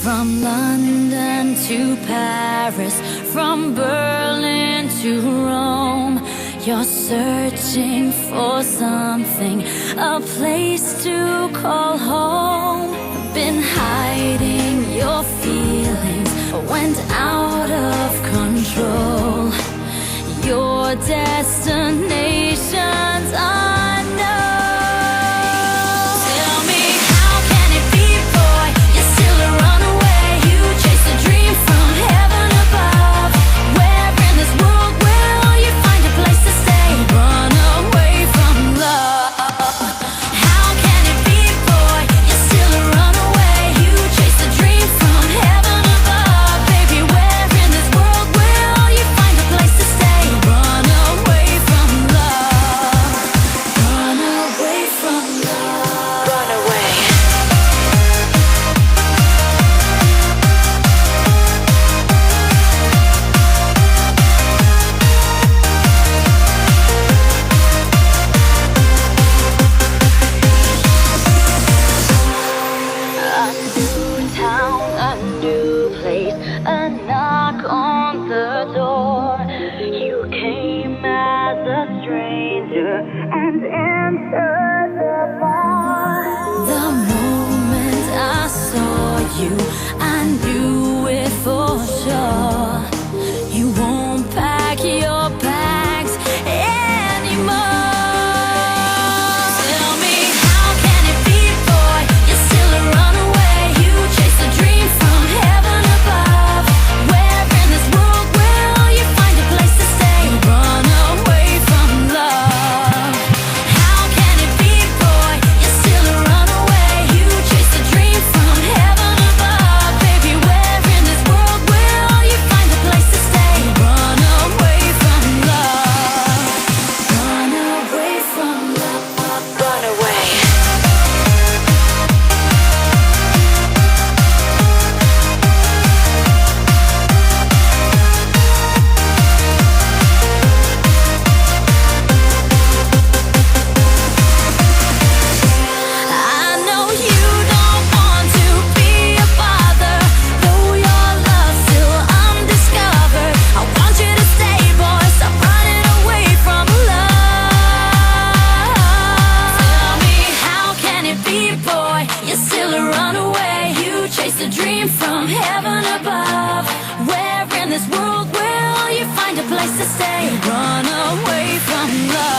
From London to Paris, from Berlin to Rome, you're searching for something, a place to call home. Been hiding your feelings, went out of control. Your destination's unknown. Tell me, how can it be, boy? You're still a runaway. You chase a dream from heaven above. Where in this world will you find a place to stay? Run away from love. How can it be, boy? You're still a runaway. You chase a dream from heaven above. Baby, where in this world will you find a place to stay? Run away from love. Run away from love. Run away. A new town, a new place, a knock on the door. You came as a stranger and entered the bar. The moment I saw you, I knew it for sure. You won't pack your bags anymore. Tell me, how can it be, boy? You're still a runaway. You chase a dream from heaven above. Where in this world will you find a place to stay? Run away from love. How can it be, boy? You're still a runaway. You chase a dream from heaven above. Baby, where in this world will you find a place to stay? Run away from love. Run away from love. Run away. I know you don't want to be a bother, though your love's still undiscovered. I want you to stay, boy, stop running away from love. Tell me, how can it be, boy? You're still a runaway. You chase a dream from heaven above. Where in this world will you find a place to stay? Run away from love.